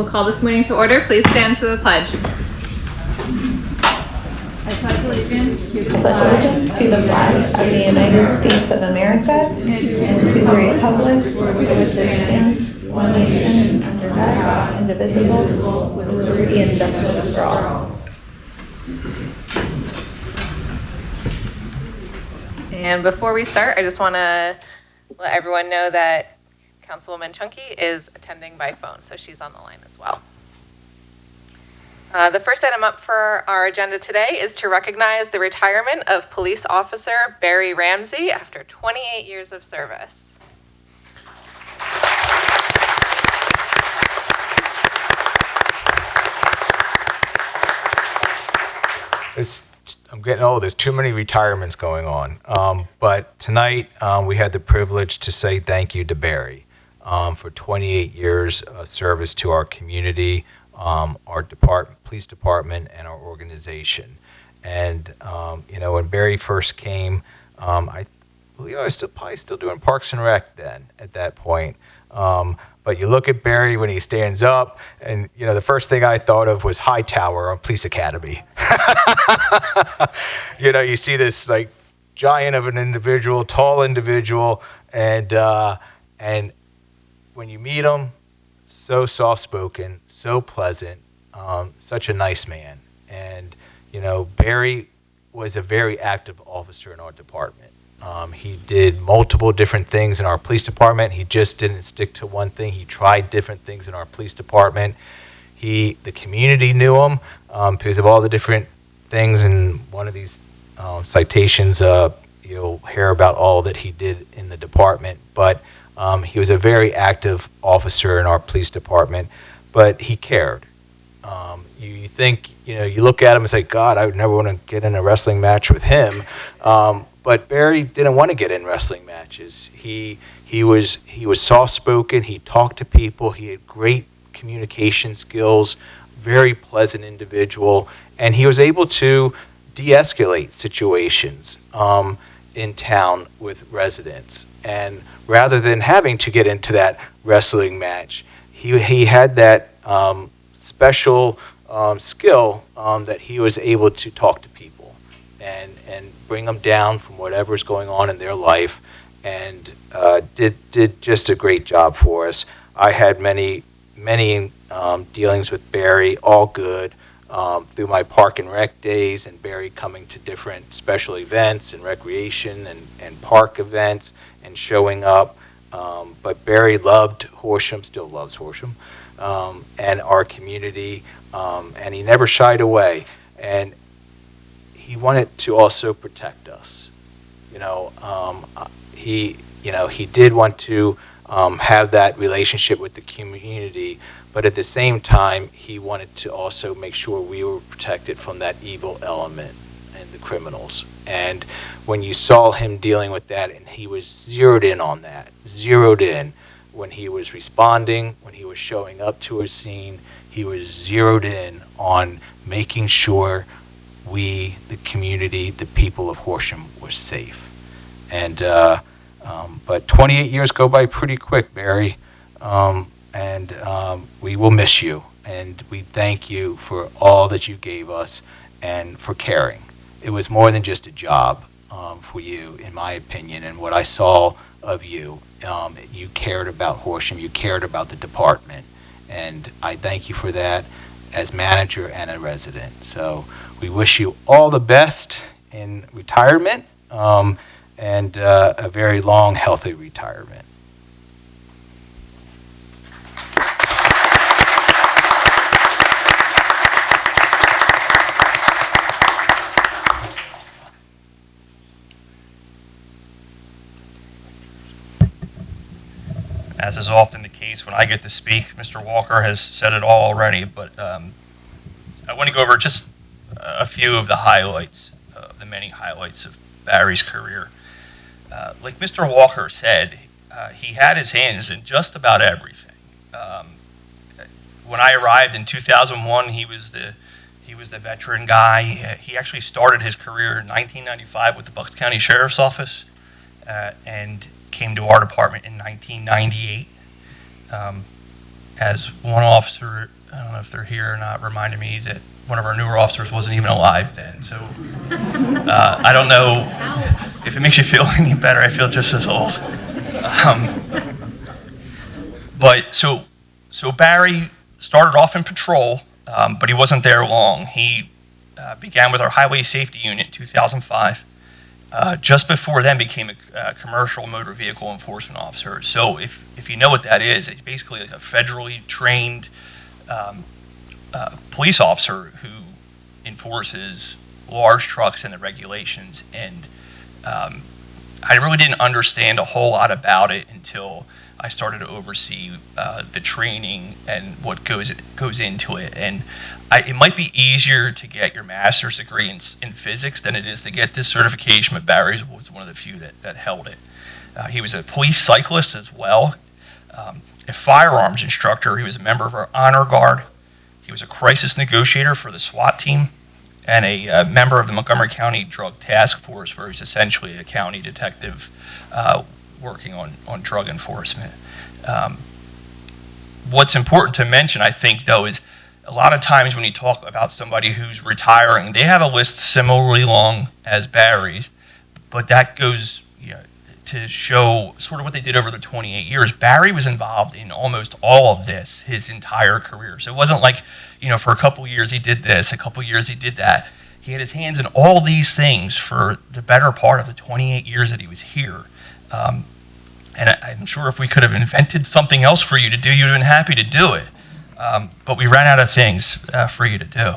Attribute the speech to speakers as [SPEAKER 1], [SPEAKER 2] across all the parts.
[SPEAKER 1] We'll call this meeting to order. Please stand for the pledge. I pledge allegiance to the
[SPEAKER 2] flag of the United States of America and to the republic for which it stands, one nation, under God, indivisible, with liberty and justice for all.
[SPEAKER 1] And before we start, I just want to let everyone know that Councilwoman Chunky is attending by phone, so she's on the line as well. The first item up for our agenda today is to recognize the retirement of Police Officer Barry Ramsey after 28 years of service.
[SPEAKER 3] I'm getting old. There's too many retirements going on. But tonight we had the privilege to say thank you to Barry for 28 years of service to our community, our police department, and our organization. And when Barry first came, I believe I was probably still doing Parks and Rec then at that point. But you look at Barry when he stands up, and the first thing I thought of was Hightower on Police Academy. You see this like giant of an individual, tall individual, and when you meet him, so soft-spoken, so pleasant, such a nice man. And Barry was a very active officer in our department. He did multiple different things in our police department. He just didn't stick to one thing. He tried different things in our police department. The community knew him because of all the different things. In one of these citations, you'll hear about all that he did in the department. But he was a very active officer in our police department, but he cared. You think, you look at him and say, God, I would never want to get in a wrestling match with him. But Barry didn't want to get in wrestling matches. He was soft-spoken. He talked to people. He had great communication skills, very pleasant individual, and he was able to de-escalate situations in town with residents. And rather than having to get into that wrestling match, he had that special skill that he was able to talk to people and bring them down from whatever's going on in their life, and did just a great job for us. I had many dealings with Barry, all good, through my Park and Rec days, and Barry coming to different special events and recreation and park events and showing up. But Barry loved Horsham, still loves Horsham, and our community, and he never shied away. And he wanted to also protect us. He did want to have that relationship with the community, but at the same time, he wanted to also make sure we were protected from that evil element and the criminals. And when you saw him dealing with that, and he was zeroed in on that, when he was responding, when he was showing up to a scene, he was zeroed in on making sure we, the community, the people of Horsham, were safe. And but 28 years go by pretty quick, Barry, and we will miss you. And we thank you for all that you gave us and for caring. It was more than just a job for you, in my opinion, and what I saw of you. You cared about Horsham, you cared about the department, and I thank you for that as manager and a resident. So we wish you all the best in retirement, and a very long, healthy retirement.
[SPEAKER 4] As is often the case when I get to speak, Mr. Walker has said it all already, but I want to go over just a few of the highlights, the many highlights of Barry's career. Like Mr. Walker said, he had his hands in just about everything. When I arrived in 2001, he was the veteran guy. He actually started his career in 1995 with the Bucks County Sheriff's Office, and came to our department in 1998. as one officer, I don't know if they're here or not, reminded me that one of our newer officers wasn't even alive then. So I don't know if it makes you feel any better. I feel just as old. But so Barry started off in patrol, but he wasn't there long. He began with our highway safety unit in 2005. Just before then became a commercial motor vehicle enforcement officer. So if you know what that is, it's basically like a federally trained police officer who enforces large trucks and the regulations. And I really didn't understand a whole lot about it until I started to oversee the training and what goes into it. And it might be easier to get your master's degree in physics than it is to get this certification, but Barry was one of the few that held it. He was a police cyclist as well, a firearms instructor. He was a member of our honor guard. He was a crisis negotiator for the SWAT team and a member of the Montgomery County Drug Task Force, where he's essentially a county detective working on drug enforcement. What's important to mention, I think, though, is a lot of times when you talk about somebody who's retiring, they have a list similarly long as Barry's, but that goes to show sort of what they did over the 28 years. Barry was involved in almost all of this his entire career. So it wasn't like, for a couple years he did this, a couple years he did that. He had his hands in all these things for the better part of the 28 years that he was here. And I'm sure if we could have invented something else for you to do, you'd have been happy to do it. But we ran out of things for you to do.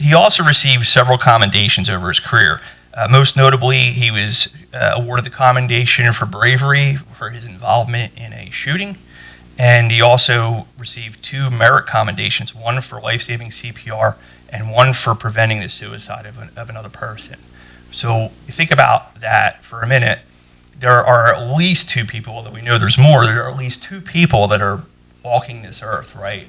[SPEAKER 4] He also received several commendations over his career. Most notably, he was awarded the Commendation for Bravery for his involvement in a shooting. And he also received 2 merit commendations, one for life-saving CPR and one for preventing the suicide of another person. So you think about that for a minute. There are at least 2 people that we know there's more. There are at least 2 people that are walking this earth, right,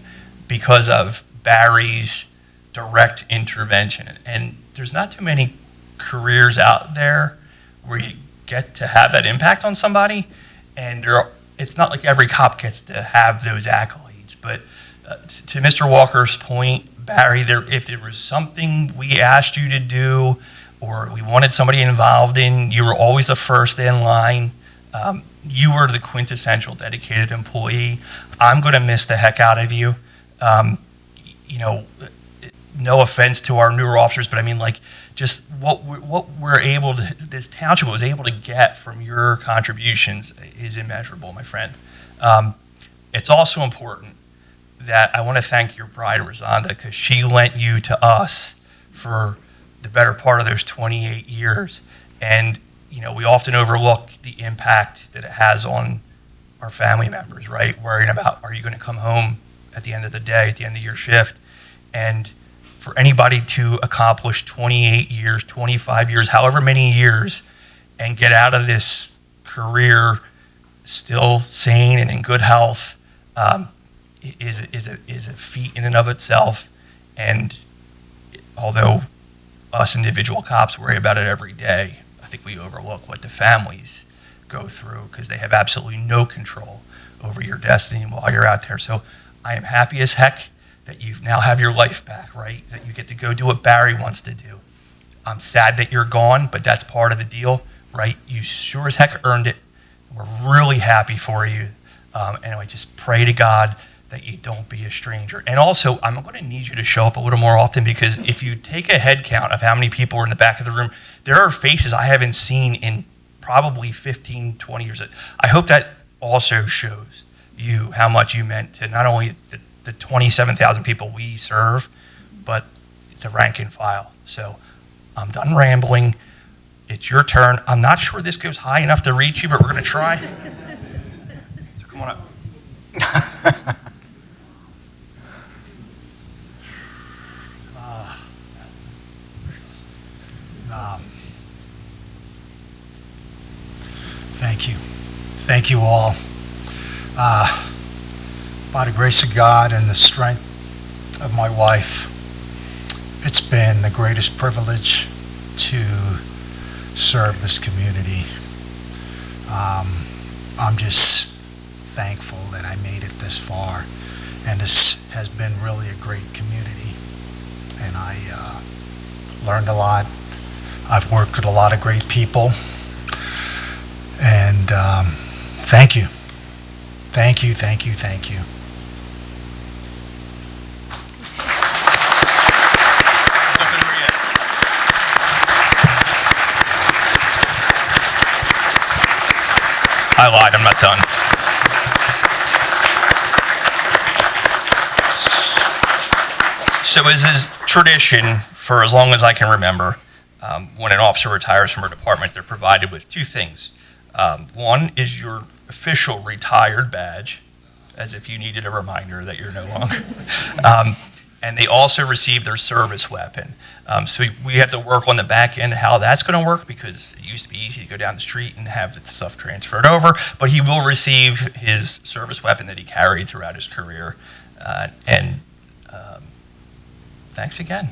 [SPEAKER 4] because of Barry's direct intervention. And there's not too many careers out there where you get to have that impact on somebody. And it's not like every cop gets to have those accolades. But to Mr. Walker's point, Barry, if there was something we asked you to do or we wanted somebody involved in, you were always the first in line. You were the quintessential dedicated employee. I'm going to miss the heck out of you. No offense to our newer officers, but I mean, like, just what this township was able to get from your contributions is immeasurable, my friend. It's also important that I want to thank your bride, Rosanda, because she lent you to us for the better part of those 28 years. And, we often overlook the impact that it has on our family members, right? Worrying about, are you going to come home at the end of the day, at the end of your shift? And for anybody to accomplish 28 years, 25 years, however many years, and get out of this career still sane and in good health is a feat in and of itself. And although us individual cops worry about it every day, I think we overlook what the families go through because they have absolutely no control over your destiny while you're out there. So I am happy as heck that you now have your life back, right? That you get to go do what Barry wants to do. I'm sad that you're gone, but that's part of the deal, right? You sure as heck earned it. We're really happy for you. And I just pray to God that you don't be a stranger. And also, I'm going to need you to show up a little more often because if you take a head count of how many people are in the back of the room, there are faces I haven't seen in probably 15, 20 years. I hope that also shows you how much you meant to not only the 27,000 people we serve, but the rank and file. So I'm done rambling. It's your turn. I'm not sure this goes high enough to reach you, but we're going to try. So come on up.
[SPEAKER 5] Thank you. Thank you all. By the grace of God and the strength of my wife, it's been the greatest privilege to serve this community. I'm just thankful that I made it this far. And this has been really a great community. And I learned a lot. I've worked with a lot of great people. And thank you. Thank you, thank you, thank you.
[SPEAKER 4] I lied, I'm not done. So as is tradition, for as long as I can remember, when an officer retires from a department, they're provided with two things. One is your official retired badge, as if you needed a reminder that you're no longer. And they also receive their service weapon. So we have to work on the back end how that's going to work, because it used to be easy to go down the street and have the stuff transferred over. But he will receive his service weapon that he carried throughout his career. And thanks again.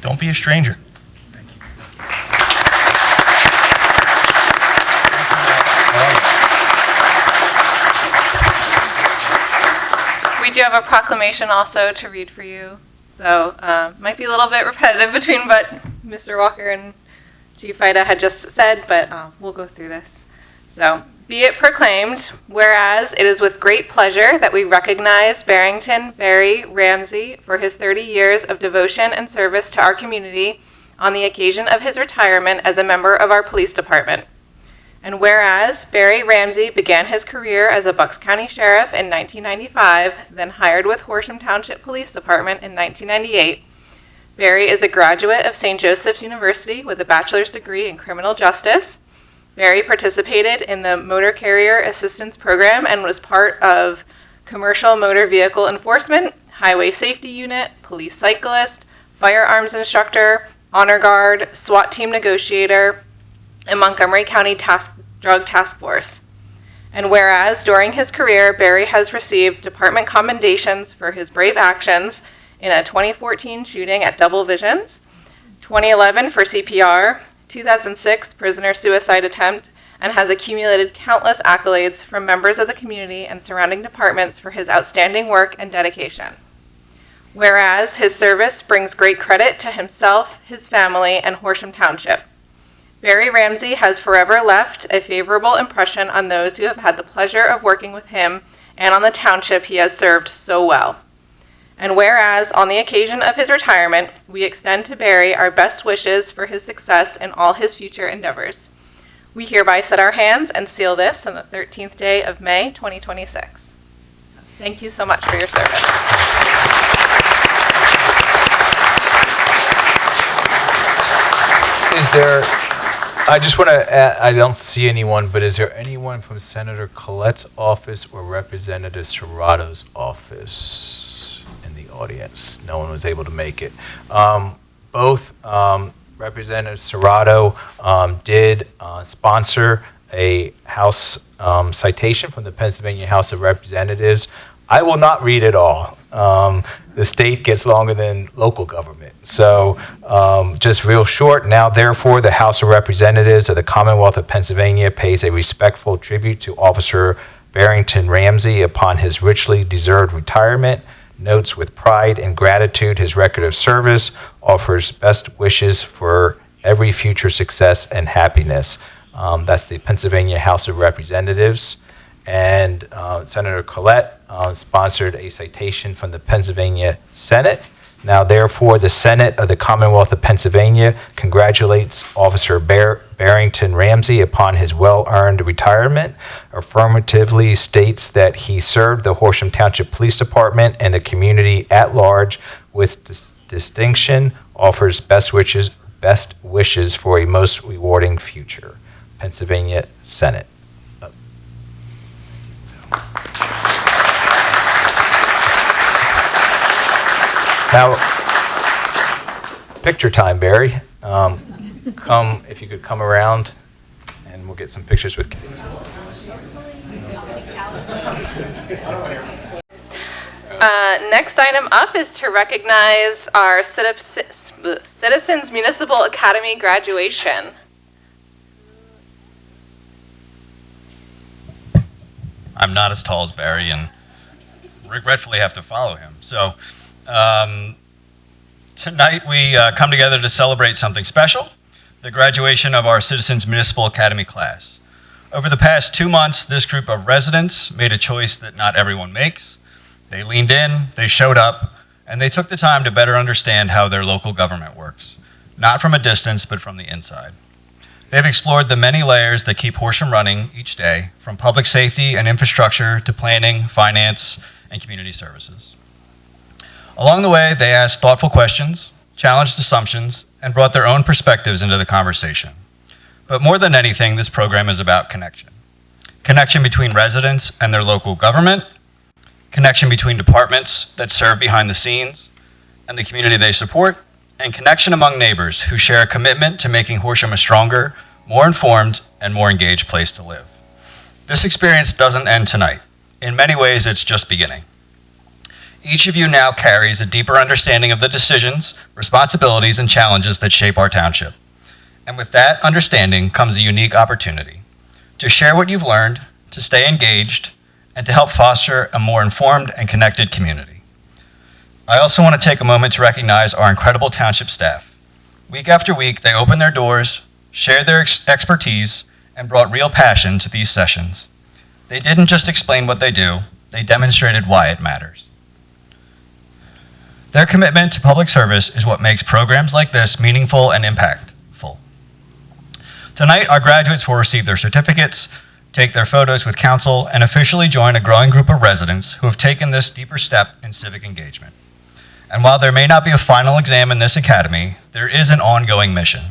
[SPEAKER 4] Don't be a stranger.
[SPEAKER 1] We do have a proclamation also to read for you. So might be a little bit repetitive between what Mr. Walker and Chief Ida had just said, but we'll go through this. So, be it proclaimed, whereas it is with great pleasure that we recognize Barrington Barry Ramsey for his 30 years of devotion and service to our community on the occasion of his retirement as a member of our police department. And whereas Barry Ramsey began his career as a Bucks County Sheriff in 1995, then hired with Horsham Township Police Department in 1998, Barry is a graduate of St. Joseph's University with a bachelor's degree in criminal justice. Barry participated in the Motor Carrier Assistance Program and was part of Commercial Motor Vehicle Enforcement, Highway Safety Unit, Police Cyclist, Firearms Instructor, Honor Guard, SWAT Team Negotiator, and Montgomery County Drug Task Force. And whereas during his career, Barry has received department commendations for his brave actions in a 2014 shooting at Double Visions, 2011 for CPR, 2006 prisoner suicide attempt, and has accumulated countless accolades from members of the community and surrounding departments for his outstanding work and dedication. Whereas his service brings great credit to himself, his family, and Horsham Township. Barry Ramsey has forever left a favorable impression on those who have had the pleasure of working with him and on the township he has served so well. And whereas, on the occasion of his retirement, we extend to Barry our best wishes for his success in all his future endeavors. We hereby set our hands and seal this on the 13th day of May, 2026. Thank you so much for your service.
[SPEAKER 3] I just want to add, I don't see anyone, but is there anyone from Senator Colette's office or Representative Serrato's office in the audience? No one was able to make it. Both Representative Serrato did sponsor a House citation from the Pennsylvania House of Representatives. I will not read it all. The state gets longer than local government. So just real short. Now, therefore, the House of Representatives of the Commonwealth of Pennsylvania pays a respectful tribute to Officer Barrington Ramsey upon his richly deserved retirement, notes with pride and gratitude his record of service, offers best wishes for every future success and happiness. That's the Pennsylvania House of Representatives. And Senator Colette sponsored a citation from the Pennsylvania Senate. Now, therefore, the Senate of the Commonwealth of Pennsylvania congratulates Officer Barrington Ramsey upon his well-earned retirement, affirmatively states that he served the Horsham Township Police Department and the community at large with distinction, offers best wishes for a most rewarding future. Pennsylvania Senate. Now, picture time, Barry. Come, if you could come around, and we'll get some pictures with.
[SPEAKER 1] Next item up is to recognize our Citizens Municipal Academy graduation.
[SPEAKER 4] I'm not as tall as Barry and regretfully have to follow him. So tonight we come together to celebrate something special, the graduation of our Citizens Municipal Academy class. Over the past 2 months, this group of residents made a choice that not everyone makes. They leaned in, they showed up, and they took the time to better understand how their local government works, not from a distance, but from the inside. They've explored the many layers that keep Horsham running each day, from public safety and infrastructure to planning, finance, and community services. Along the way, they asked thoughtful questions, challenged assumptions, and brought their own perspectives into the conversation. But more than anything, this program is about connection. Connection between residents and their local government, connection between departments that serve behind the scenes and the community they support, and connection among neighbors who share a commitment to making Horsham a stronger, more informed, and more engaged place to live. This experience doesn't end tonight. In many ways, it's just beginning. Each of you now carries a deeper understanding of the decisions, responsibilities, and challenges that shape our township. And with that understanding comes a unique opportunity to share what you've learned, to stay engaged, and to help foster a more informed and connected community. I also want to take a moment to recognize our incredible township staff. Week after week, they opened their doors, shared their expertise, and brought real passion to these sessions. They didn't just explain what they do, they demonstrated why it matters. Their commitment to public service is what makes programs like this meaningful and impactful. Tonight, our graduates will receive their certificates, take their photos with council, and officially join a growing group of residents who have taken this deeper step in civic engagement. And while there may not be a final exam in this academy, there is an ongoing mission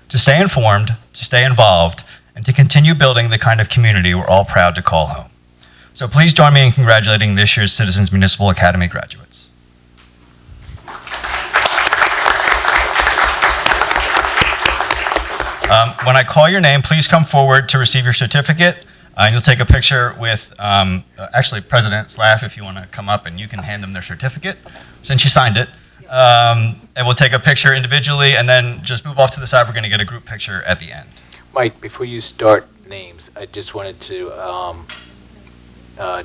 [SPEAKER 4] to stay informed, to stay involved, and to continue building the kind of community we're all proud to call home. So please join me in congratulating this year's Citizens Municipal Academy graduates. When I call your name, please come forward to receive your certificate. And you'll take a picture with, actually, President Slaff, if you want to come up, and you can hand them their certificate, since you signed it. And we'll take a picture individually, and then just move off to the side. We're going to get a group picture at the end.
[SPEAKER 3] Mike, before you start names, I just wanted to,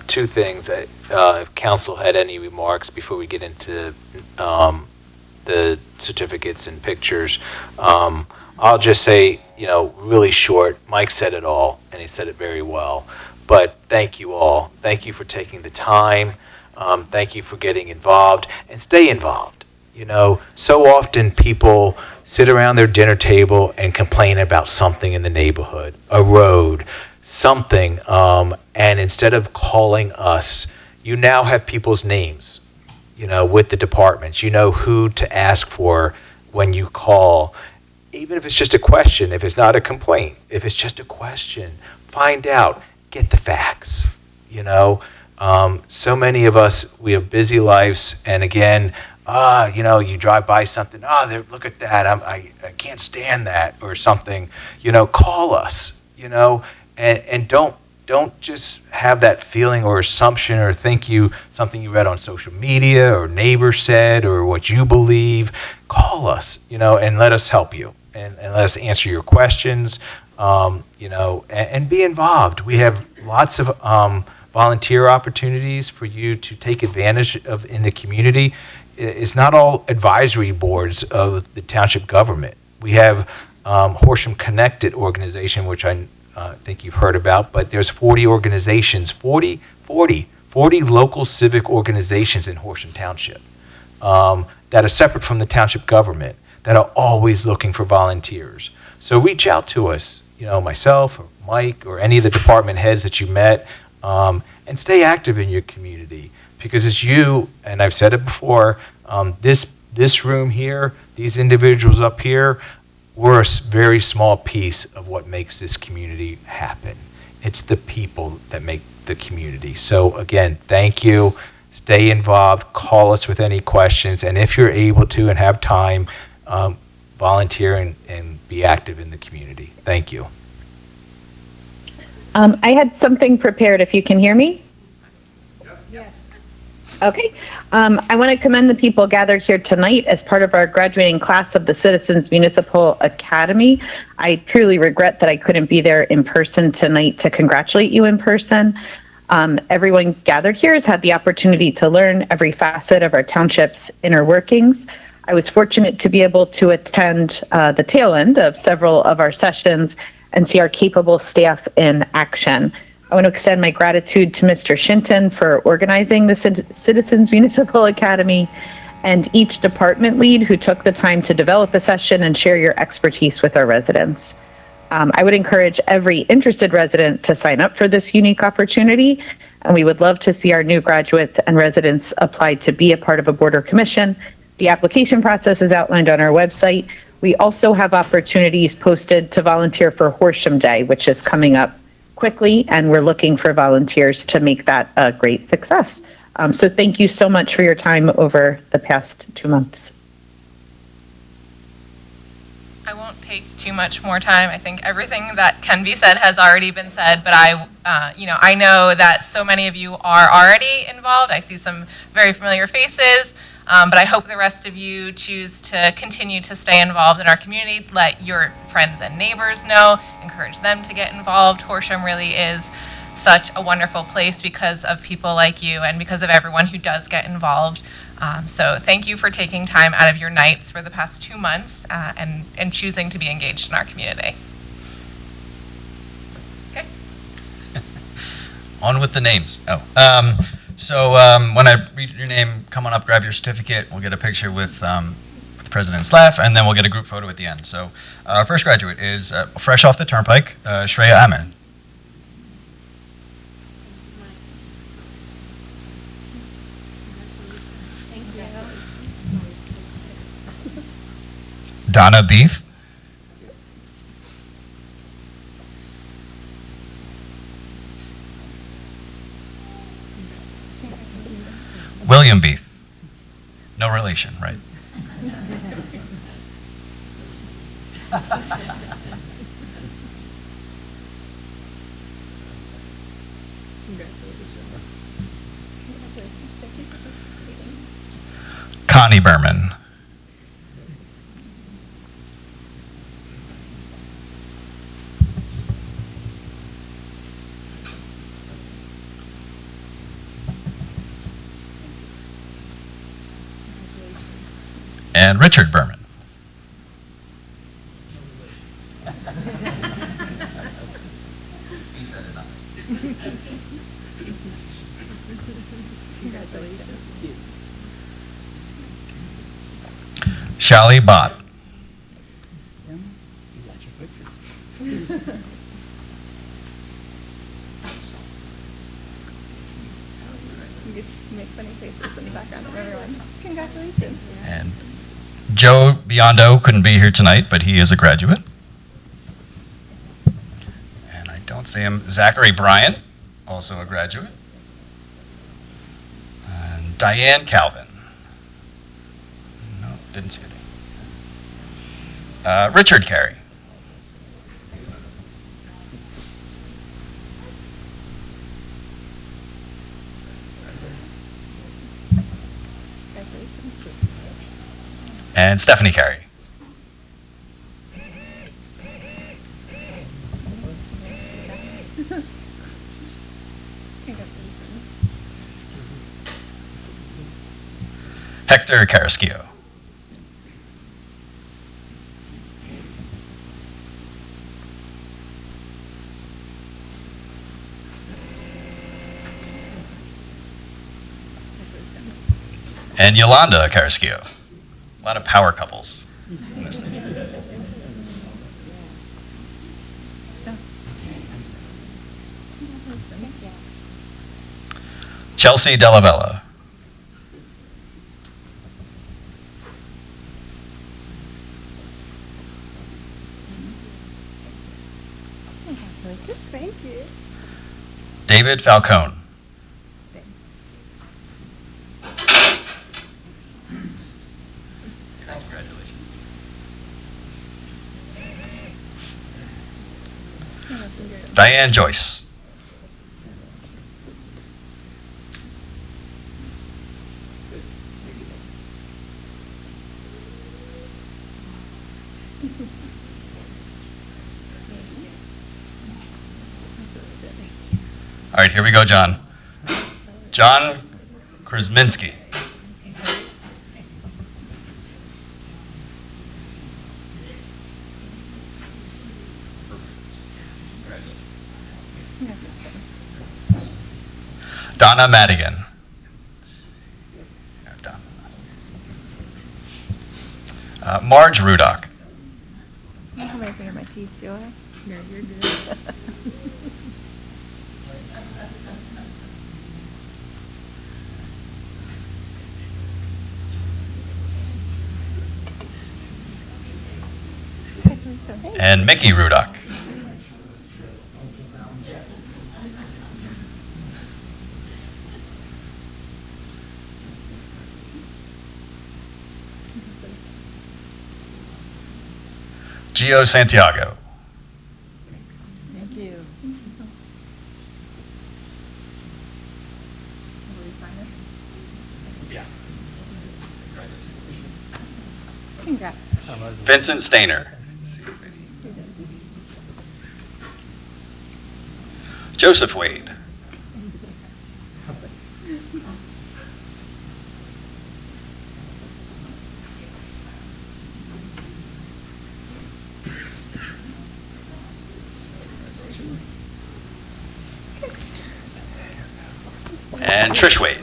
[SPEAKER 3] two things. If council had any remarks before we get into the certificates and pictures, I'll just say, really short. Mike said it all, and he said it very well. But thank you all. Thank you for taking the time. Thank you for getting involved, and stay involved. So often people sit around their dinner table and complain about something in the neighborhood, a road, something, and instead of calling us, you now have people's names, with the departments. You know who to ask for when you call. Even if it's just a question, if it's not a complaint, if it's just a question, find out, get the facts, So many of us, we have busy lives, and again, you drive by something, look at that, I can't stand that, or something, call us, and don't just have that feeling or assumption or think something you read on social media or neighbor said or what you believe. Call us, and let us help you. And let us answer your questions, and be involved. We have lots of volunteer opportunities for you to take advantage of in the community. It's not all advisory boards of the township government. We have Horsham Connected organization, which I think you've heard about, but there's 40 organizations, 40 local civic organizations in Horsham Township that are separate from the township government, that are always looking for volunteers. So reach out to us, myself or Mike or any of the department heads that you met, and stay active in your community, because it's you, and I've said it before, this room here, these individuals up here, we're a very small piece of what makes this community happen. It's the people that make the community. So again, thank you. Stay involved. Call us with any questions, and if you're able to and have time, volunteer and be active in the community. Thank you.
[SPEAKER 2] I had something prepared, if you can hear me. Yes. Okay. I want to commend the people gathered here tonight as part of our graduating class of the Citizens Municipal Academy. I truly regret that I couldn't be there in person tonight to congratulate you in person. Everyone gathered here has had the opportunity to learn every facet of our township's inner workings. I was fortunate to be able to attend the tail end of several of our sessions and see our capable staff in action. I want to extend my gratitude to Mr. Shinton for organizing the Citizens Municipal Academy and each department lead who took the time to develop a session and share your expertise with our residents. I would encourage every interested resident to sign up for this unique opportunity, and we would love to see our new graduates and residents apply to be a part of a board or commission. The application process is outlined on our website. We also have opportunities posted to volunteer for Horsham Day, which is coming up quickly, and we're looking for volunteers to make that a great success. So thank you so much for your time over the past 2 months.
[SPEAKER 1] I won't take too much more time. I think everything that can be said has already been said, but I know that so many of you are already involved. I see some very familiar faces, but I hope the rest of you choose to continue to stay involved in our community. Let your friends and neighbors know, encourage them to get involved. Horsham really is such a wonderful place because of people like you and because of everyone who does get involved. So thank you for taking time out of your nights for the past 2 months and choosing to be engaged in our community. Okay.
[SPEAKER 4] On with the names. So when I read your name, come on up, grab your certificate. We'll get a picture with the president's staff, and then we'll get a group photo at the end. So our first graduate is fresh off the turnpike, Shreya Amen. Donna Beef. William Beef. No relation, right? Connie Berman. And Richard Berman. Shally Bott.
[SPEAKER 2] Make funny faces in the background of everyone. Congratulations.
[SPEAKER 4] And Joe Biondo couldn't be here tonight, but he is a graduate. And I don't see him. Zachary Bryant, also a graduate. And Diane Calvin. No, didn't see it. Richard Carey. And Stephanie Carey. Hector Carrasquillo. And Yolanda Carrasquillo. A lot of power couples in this thing. Chelsea Dellavella.
[SPEAKER 2] Thank you.
[SPEAKER 4] David Falcone. Diane Joyce. All right, here we go, John.
[SPEAKER 6] John Krasminski. Donna Madigan. Marge Rudock.
[SPEAKER 2] I don't have anything in my teeth, do I? No, you're good.
[SPEAKER 6] And Mickey Rudock. Gio Santiago.
[SPEAKER 2] Thank you. Congrats.
[SPEAKER 6] Vincent Stainer. Joseph Wade. And Trish Wade.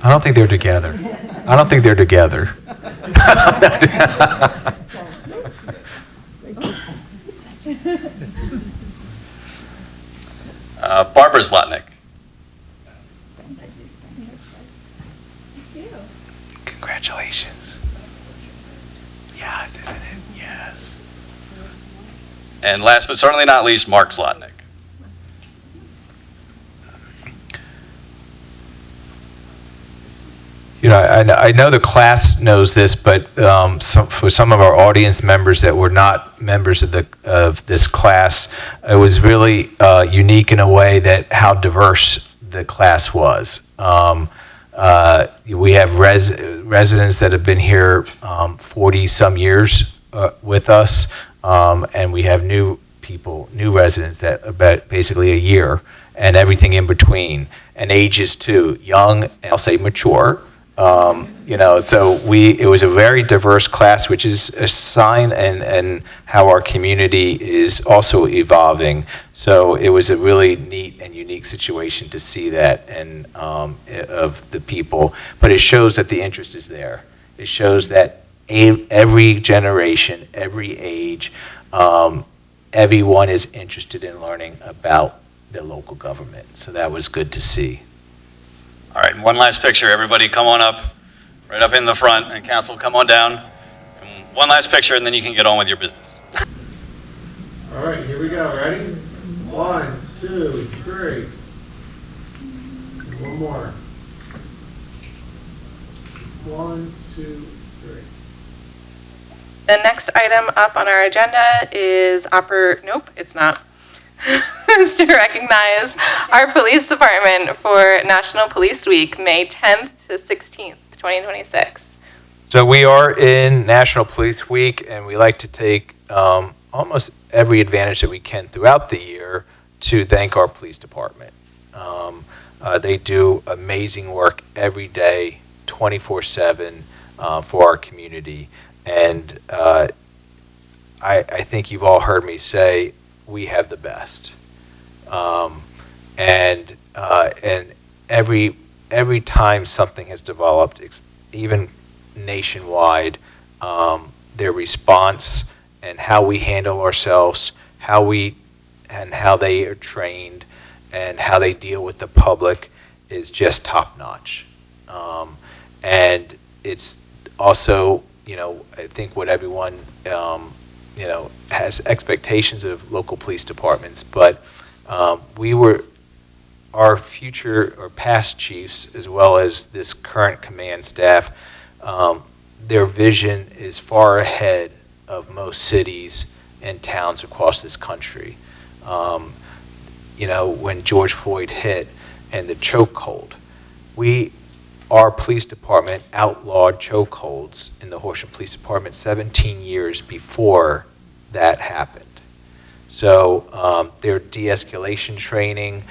[SPEAKER 3] I don't think they're together. I don't think they're together.
[SPEAKER 6] Barbara Zlotnick.
[SPEAKER 3] Congratulations. Yes, isn't it? Yes.
[SPEAKER 6] And last but certainly not least, Mark Zlotnick.
[SPEAKER 3] You know, I know the class knows this, but for some of our audience members that were not members of this class, it was really unique in a way that how diverse the class was. We have residents that have been here 40 some years with us, and we have new residents that about basically a year, and everything in between, and ages too, young and I'll say mature. You know, so it was a very diverse class, which is a sign and how our community is also evolving. So it was a really neat and unique situation to see that and of the people. But it shows that the interest is there. It shows that every generation, every age, everyone is interested in learning about their local government. So that was good to see.
[SPEAKER 6] All right, one last picture. Everybody come on up, right up in the front, and council, come on down. And one last picture, and then you can get on with your business.
[SPEAKER 7] All right, here we go. Ready? 1, 2, 3. One more. 1, 2, 3.
[SPEAKER 1] The next item up on our agenda is nope, it's not. Is to recognize our police department for National Police Week, May 10th to 16th, 2026.
[SPEAKER 3] So we are in National Police Week, and we like to take almost every advantage that we can throughout the year to thank our police department. They do amazing work every day, 24/7 for our community. And I think you've all heard me say we have the best. And every time something has developed, even nationwide, their response and how we handle ourselves, how they are trained, and how they deal with the public is just top notch. And it's also, you know, I think what everyone, you know, has expectations of local police departments, but our future or past chiefs, as well as this current command staff, their vision is far ahead of most cities and towns across this country. You know, when George Floyd hit and the chokehold, our police department outlawed chokeholds in the Horsham Police Department 17 years before that happened. So their de-escalation training,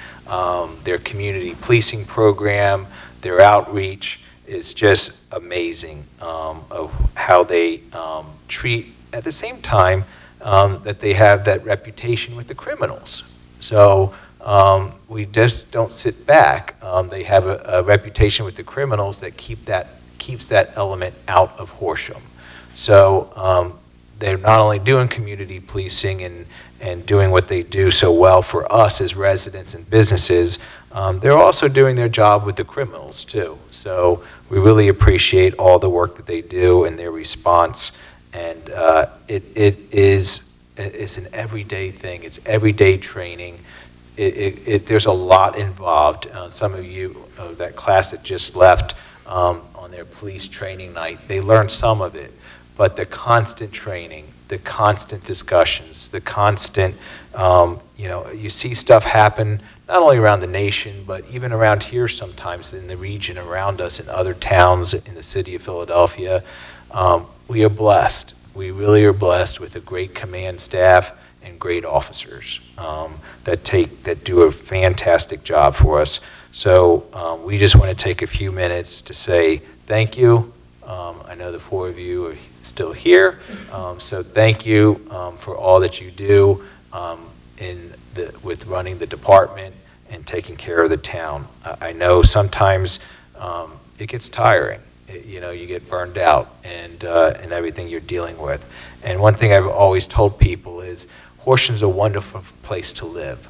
[SPEAKER 3] their community policing program, their outreach is just amazing of how they treat, at the same time, that they have that reputation with the criminals. So we just don't sit back. They have a reputation with the criminals that keeps that element out of Horsham. So they're not only doing community policing and doing what they do so well for us as residents and businesses, they're also doing their job with the criminals too. So we really appreciate all the work that they do and their response. And it's an everyday thing. It's everyday training. There's a lot involved. Some of you, that class that just left on their police training night, they learned some of it. But the constant training, the constant discussions, the constant, you see stuff happen not only around the nation, but even around here sometimes in the region around us, in other towns in the city of Philadelphia. We are blessed. We really are blessed with a great command staff and great officers that do a fantastic job for us. So we just want to take a few minutes to say thank you. I know the four of you are still here, so thank you for all that you do with running the department and taking care of the town. I know sometimes it gets tiring. You get burned out and everything you're dealing with. And one thing I've always told people is Horsham's a wonderful place to live,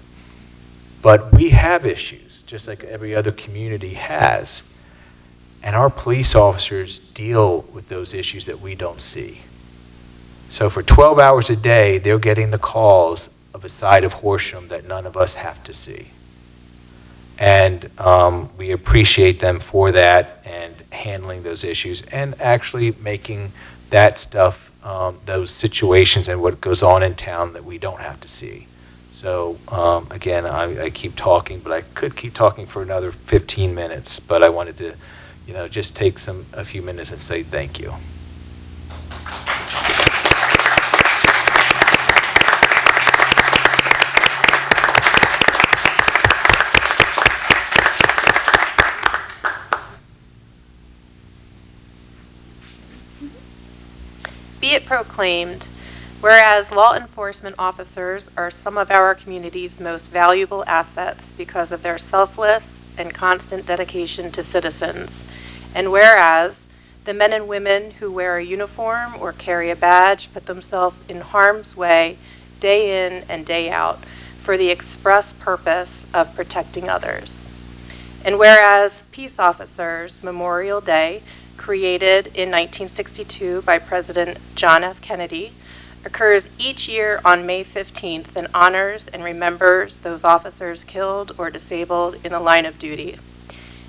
[SPEAKER 3] but we have issues just like every other community has. And our police officers deal with those issues that we don't see. So for 12 hours a day, they're getting the calls of a side of Horsham that none of us have to see. And we appreciate them for that and handling those issues and actually making that stuff, those situations and what goes on in town that we don't have to see. So again, I keep talking, but I could keep talking for another 15 minutes, but I wanted to just take a few minutes and say thank you.
[SPEAKER 8] Be it proclaimed, whereas law enforcement officers are some of our community's most valuable assets because of their selfless and constant dedication to citizens, and whereas the men and women who wear a uniform or carry a badge put themselves in harm's way day in and day out for the express purpose of protecting others. And whereas Peace Officers Memorial Day, created in 1962 by President John F. Kennedy, occurs each year on May 15th and honors and remembers those officers killed or disabled in the line of duty.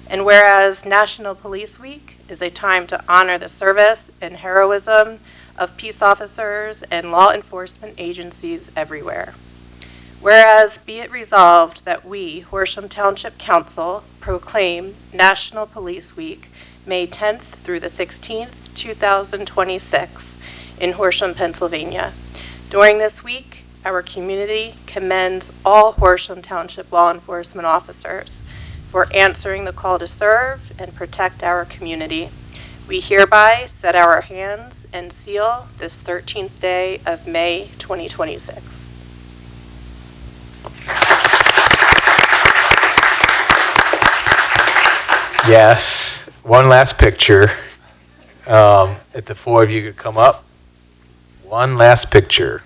[SPEAKER 8] And whereas National Police Week is a time to honor the service and heroism of peace officers and law enforcement agencies everywhere. Whereas be it resolved that we, Horsham Township Council, proclaim National Police Week May 10th through the 16th, 2026 in Horsham, Pennsylvania. During this week, our community commends all Horsham Township law enforcement officers for answering the call to serve and protect our community. We hereby set our hands and seal this 13th day of May 2026.
[SPEAKER 3] Yes. One last picture. If the four of you could come up. One last picture.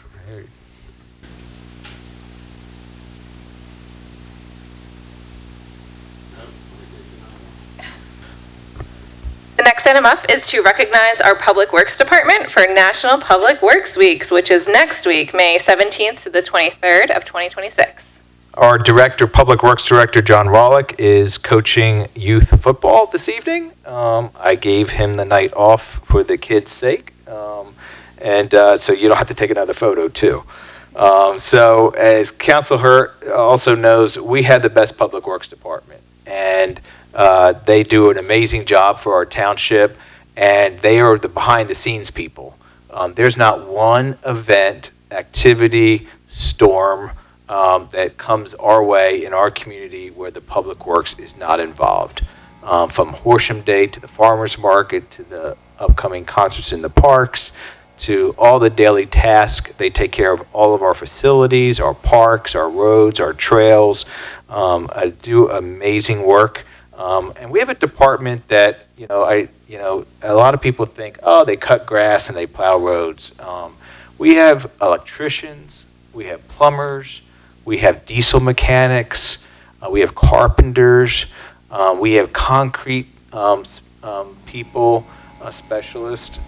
[SPEAKER 1] The next item up is to recognize our Public Works Department for National Public Works Weeks, which is next week, May 17th to the 23rd of 2026.
[SPEAKER 3] Our Public Works Director, John Rawlick, is coaching youth football this evening. I gave him the night off for the kids' sake, and so you don't have to take another photo, too. So as Council Hurt also knows, we had the best Public Works Department, and they do an amazing job for our township, and they are the behind-the-scenes people. There's not one event, activity, storm that comes our way in our community where the Public Works is not involved. From Horsham Day to the farmers market to the upcoming concerts in the parks to all the daily tasks. They take care of all of our facilities, our parks, our roads, our trails, do amazing work. And we have a department that, a lot of people think, oh, they cut grass and they plow roads. We have electricians, we have plumbers, we have diesel mechanics, we have carpenters, we have concrete people, specialists.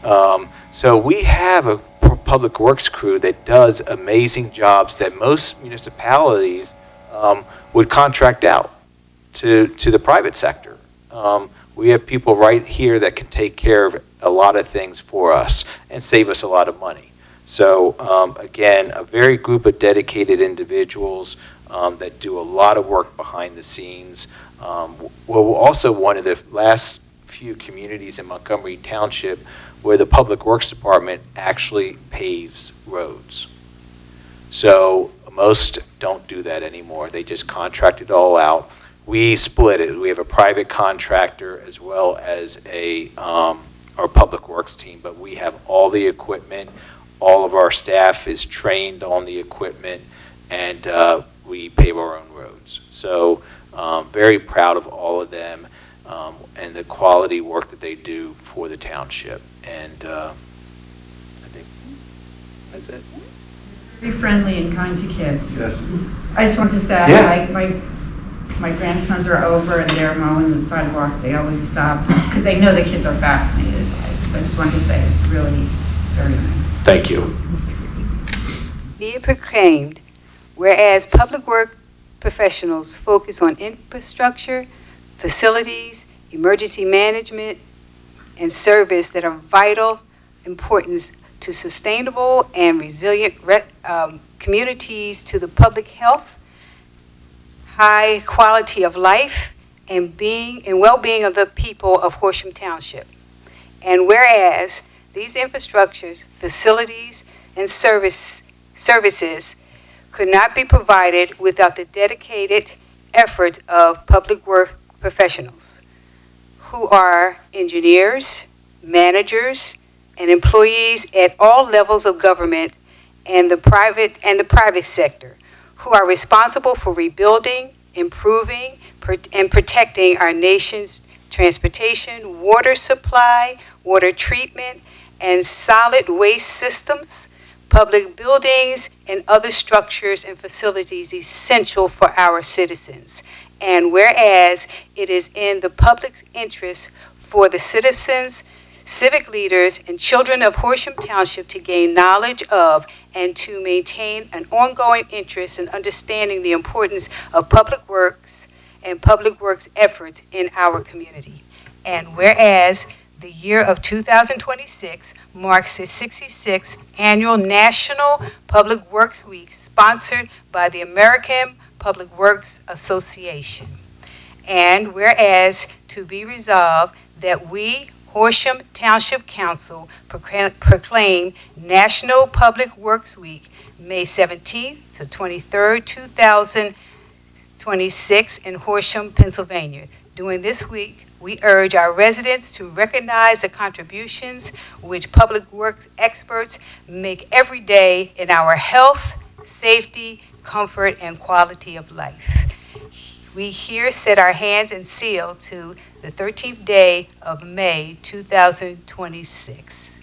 [SPEAKER 3] So we have a public works crew that does amazing jobs that most municipalities would contract out to the private sector. We have people right here that can take care of a lot of things for us and save us a lot of money. So again, a very group of dedicated individuals that do a lot of work behind the scenes. We're also one of the last few communities in Montgomery Township where the Public Works Department actually paves roads. So most don't do that anymore. They just contract it all out. We split it. We have a private contractor as well as our Public Works team, but we have all the equipment. All of our staff is trained on the equipment, and we pave our own roads. So very proud of all of them and the quality work that they do for the township. And I think that's it.
[SPEAKER 9] Very friendly and kind to kids.
[SPEAKER 7] Yes.
[SPEAKER 9] I just want to say,
[SPEAKER 3] Yeah.
[SPEAKER 9] my grandsons are over and they're mowing the sidewalk. They always stop because they know the kids are fascinated by it. So I just wanted to say it's really very nice.
[SPEAKER 3] Thank you.
[SPEAKER 10] Be it proclaimed, whereas public work professionals focus on infrastructure, facilities, emergency management, and service that are vital importance to sustainable and resilient communities, to the public health, high quality of life, and well-being of the people of Horsham Township. And whereas these infrastructures, facilities, and services could not be provided without the dedicated efforts of public work professionals, who are engineers, managers, and employees at all levels of government and the private sector, who are responsible for rebuilding, improving, and protecting our nation's transportation, water supply, water treatment, and solid waste systems, public buildings, and other structures and facilities essential for our citizens. And whereas it is in the public's interest for the citizens, civic leaders, and children of Horsham Township to gain knowledge of and to maintain an ongoing interest in understanding the importance of public works and public works efforts in our community. And whereas the year of 2026 marks the 66th annual National Public Works Week, sponsored by the American Public Works Association. And whereas to be resolved that we, Horsham Township Council, proclaim National Public Works Week, May 17th to 23rd, 2026 in Horsham, Pennsylvania. During this week, we urge our residents to recognize the contributions which public works experts make every day in our health, safety, comfort, and quality of life. We here set our hands and seal to the 13th day of May 2026.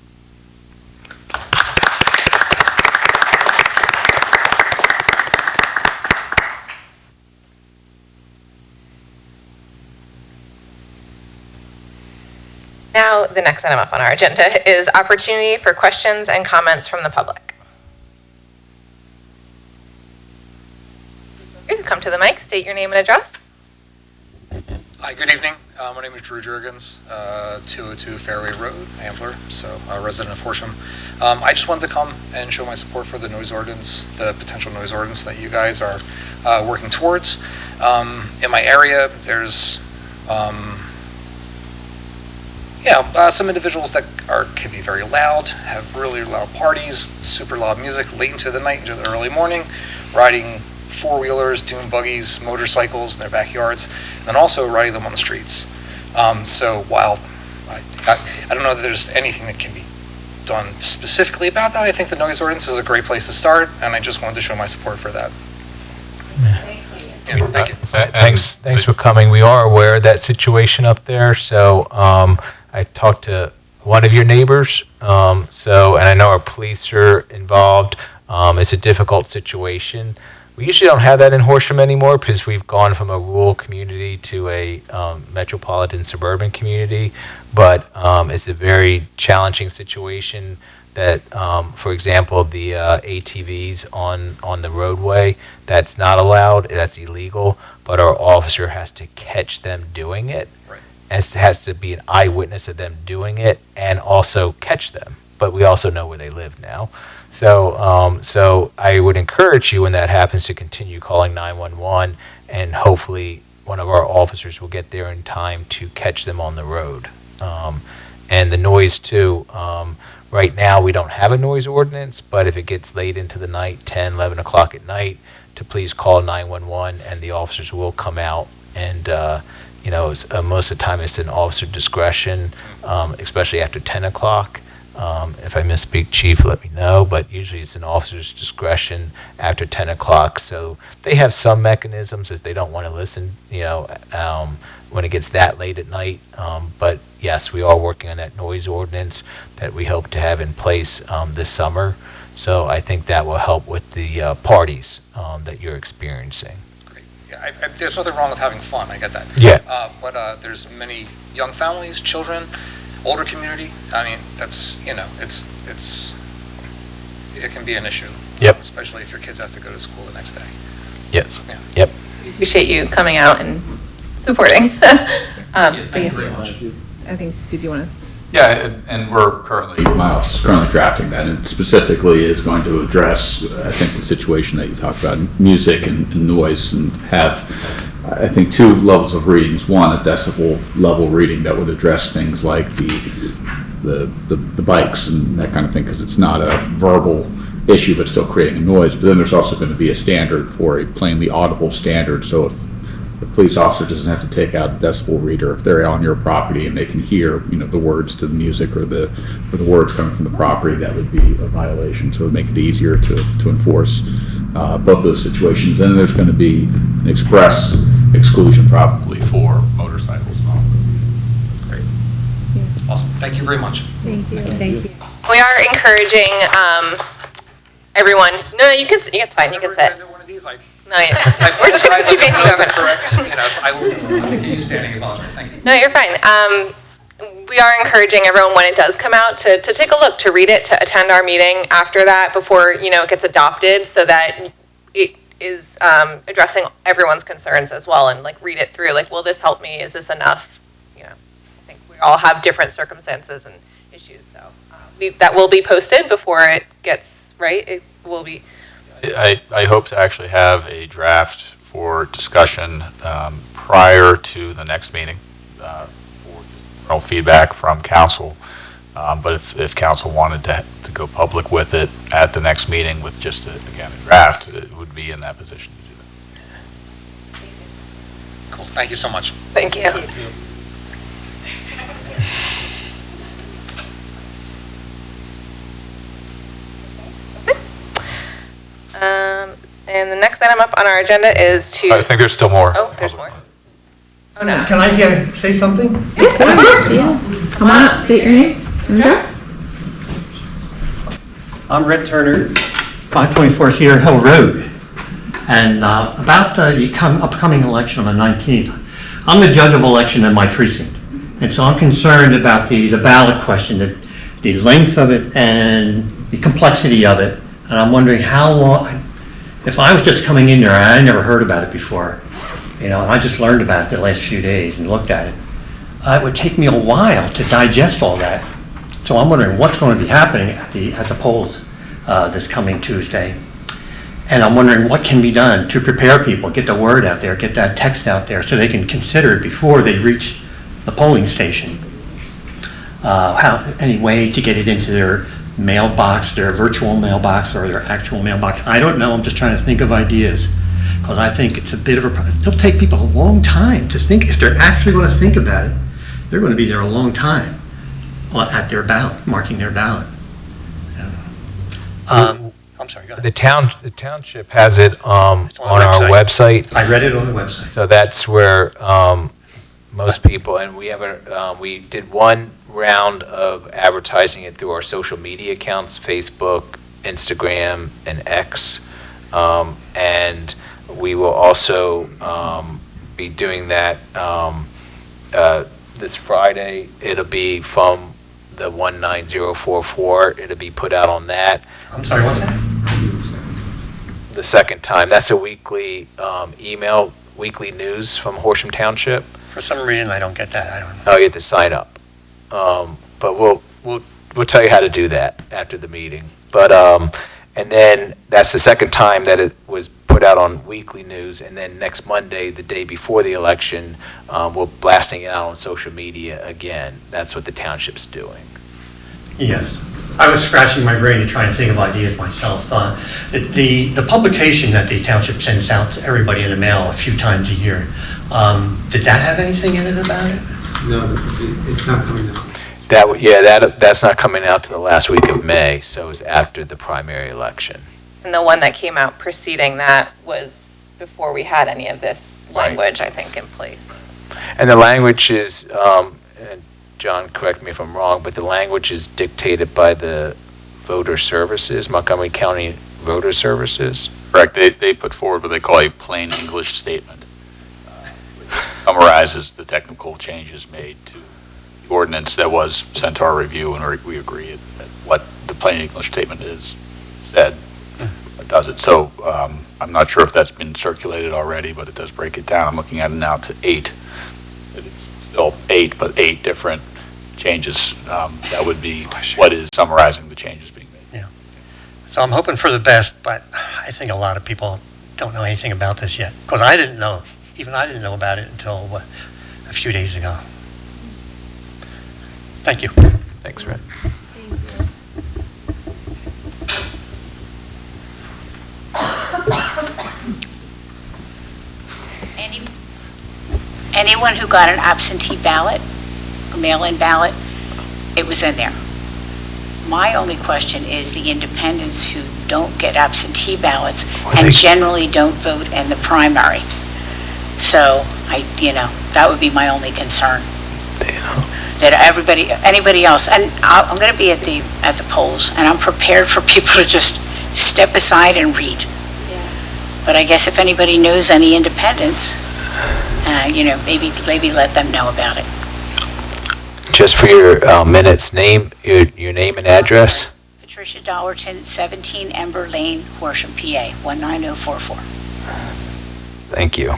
[SPEAKER 1] Now, the next item up on our agenda is opportunity for questions and comments from the public. Come to the mic, state your name and address.
[SPEAKER 11] Hi, good evening. My name is Drew Jurgens, 202 Fairway Road, Ambler, so a resident of Horsham. I just wanted to come and show my support for the noise ordinance, the potential noise ordinance that you guys are working towards. In my area, there's some individuals that can be very loud, have really loud parties, super loud music late into the night, into the early morning, riding four-wheelers, dune buggies, motorcycles in their backyards, and then also riding them on the streets. So while I don't know that there's anything that can be done specifically about that, I think the noise ordinance is a great place to start, and I just wanted to show my support for that. Yeah, thank you.
[SPEAKER 3] Thanks for coming. We are aware of that situation up there, so I talked to one of your neighbors, and I know our police are involved. It's a difficult situation. We usually don't have that in Horsham anymore because we've gone from a rural community to a metropolitan suburban community, but it's a very challenging situation that, for example, the ATVs on the roadway, that's not allowed, that's illegal, but our officer has to catch them doing it.
[SPEAKER 11] Right.
[SPEAKER 3] And has to be an eyewitness of them doing it and also catch them. But we also know where they live now. So I would encourage you when that happens to continue calling 911, and hopefully one of our officers will get there in time to catch them on the road. And the noise too, right now we don't have a noise ordinance, but if it gets late into the night, 10, 11 o'clock at night, to please call 911 and the officers will come out. And most of the time it's an officer discretion, especially after 10 o'clock. If I misspeak, Chief, let me know, but usually it's an officer's discretion after 10 o'clock. So they have some mechanisms if they don't want to listen, when it gets that late at night. But yes, we are working on that noise ordinance that we hope to have in place this summer. So I think that will help with the parties that you're experiencing.
[SPEAKER 11] Great. Yeah, there's nothing wrong with having fun. I get that.
[SPEAKER 3] Yeah.
[SPEAKER 11] But there's many young families, children, older community. I mean, that's it can be an issue.
[SPEAKER 3] Yep.
[SPEAKER 11] Especially if your kids have to go to school the next day.
[SPEAKER 3] Yes.
[SPEAKER 11] Yeah.
[SPEAKER 3] Yep.
[SPEAKER 1] We appreciate you coming out and supporting.
[SPEAKER 11] Thank you very much.
[SPEAKER 2] I think, did you want to?
[SPEAKER 12] Yeah, and my office is currently drafting that, and specifically is going to address, I think, the situation that you talked about, music and noise, and have, I think, two levels of readings. One, a decibel level reading that would address things like the bikes and that kind of thing, because it's not a verbal issue, but still creating a noise. But then there's also going to be a standard for a plainly audible standard, so if the police officer doesn't have to take out a decibel reader if they're on your property and they can hear, the words to the music or the words coming from the property, that would be a violation. So it would make it easier to enforce both those situations. And there's going to be an express exclusion probably for motorcycles.
[SPEAKER 11] Great. Awesome. Thank you very much.
[SPEAKER 2] Thank you. Thank you.
[SPEAKER 1] We are encouraging everyone. No, you can. It's fine. You can sit. No, yeah. We're just going to keep making you over.
[SPEAKER 11] Correct. So I will continue standing. I apologize. Thank you.
[SPEAKER 1] No, you're fine. We are encouraging everyone when it does come out to take a look, to read it, to attend our meeting after that before it gets adopted, so that it is addressing everyone's concerns as well, and read it through. Will this help me? Is this enough? I think we all have different circumstances and issues, so that will be posted before it gets right. It will be.
[SPEAKER 12] I hope to actually have a draft for discussion prior to the next meeting for general feedback from council. But if council wanted to go public with it at the next meeting with just, a draft, it would be in that position to do that.
[SPEAKER 11] Cool. Thank you so much.
[SPEAKER 1] Thank you. And the next item up on our agenda is to.
[SPEAKER 12] I think there's still more.
[SPEAKER 1] Oh, there's more. Oh, no.
[SPEAKER 7] Can I say something?
[SPEAKER 2] Yes, of course. Yeah. Come on up, state your name and address.
[SPEAKER 13] I'm Red Turner, 524 Cedar Hill Road. And about the upcoming election on the 19th, I'm the judge of election in my precinct. And so I'm concerned about the ballot question, the length of it and the complexity of it. And I'm wondering how long, if I was just coming in there, I never heard about it before, and I just learned about it the last few days and looked at it. It would take me a while to digest all that. So I'm wondering what's going to be happening at the polls this coming Tuesday. And I'm wondering what can be done to prepare people, get the word out there, get that text out there so they can consider it before they reach the polling station. any way to get it into their mailbox, their virtual mailbox or their actual mailbox. I don't know, I'm just trying to think of ideas, because I think it's a bit of it'll take people a long time to think. If they're actually going to think about it, they're going to be there a long time at their ballot, marking their ballot.
[SPEAKER 14] I'm sorry, go ahead.
[SPEAKER 3] The township has it on our website.
[SPEAKER 13] I read it on the website.
[SPEAKER 3] So that's where most people, and we did one round of advertising it through our social media accounts, Facebook, Instagram, and X. And we will also be doing that this Friday. It'll be from the 19044. It'll be put out on that.
[SPEAKER 13] I'm sorry, what's that?
[SPEAKER 3] The second time. That's a weekly email, weekly news from Horsham Township.
[SPEAKER 14] For some reason, I don't get that. I don't know.
[SPEAKER 3] Oh, you have to sign up. But we'll tell you how to do that after the meeting. But and then that's the second time that it was put out on weekly news. And then next Monday, the day before the election, we're blasting it out on social media again. That's what the township's doing.
[SPEAKER 13] Yes. I was scratching my brain to try and think of ideas myself. The publication that the township sends out to everybody in the mail a few times a year, did that have anything in it about it?
[SPEAKER 7] No, because it's not coming out.
[SPEAKER 3] That's not coming out to the last week of May, so it's after the primary election.
[SPEAKER 1] And the one that came out preceding that was before we had any of this language, I think, in place.
[SPEAKER 3] And the language is, and John, correct me if I'm wrong, but the language is dictated by the voter services, Montgomery County Voter Services.
[SPEAKER 12] Correct. They put forward what they call a plain English statement, which summarizes the technical changes made to the ordinance that was sent to our review, and we agree that what the plain English statement said does it. So I'm not sure if that's been circulated already, but it does break it down. I'm looking at it now to 8. It's still 8, but 8 different changes. That would be what is summarizing the changes being made.
[SPEAKER 14] Yeah. So I'm hoping for the best, but I think a lot of people don't know anything about this yet. Because I didn't know. Even I didn't know about it until, a few days ago. Thank you.
[SPEAKER 3] Thanks, Fred.
[SPEAKER 15] Anyone who got an absentee ballot, a mail-in ballot, it was in there. My only question is the independents who don't get absentee ballots and generally don't vote in the primary. So that would be my only concern. That anybody else, and I'm going to be at the polls, and I'm prepared for people to just step aside and read. But I guess if anybody knows any independents, maybe let them know about it.
[SPEAKER 3] Just for your minutes, your name and address.
[SPEAKER 15] Patricia Dollarton, 17 Ember Lane, Horsham, PA, 19044.
[SPEAKER 3] Thank you.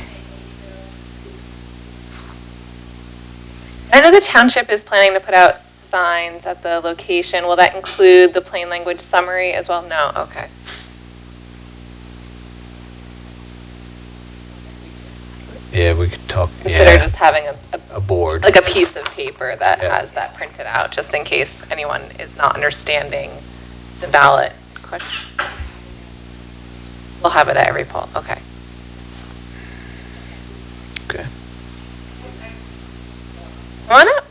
[SPEAKER 1] I know the township is planning to put out signs at the location. Will that include the plain language summary as well? No? Okay.
[SPEAKER 3] Yeah, we could talk.
[SPEAKER 1] Consider just having
[SPEAKER 3] a board.
[SPEAKER 1] Like a piece of paper that has that printed out, just in case anyone is not understanding the ballot question. We'll have it at every poll. Okay.
[SPEAKER 3] Okay.
[SPEAKER 1] Come on up.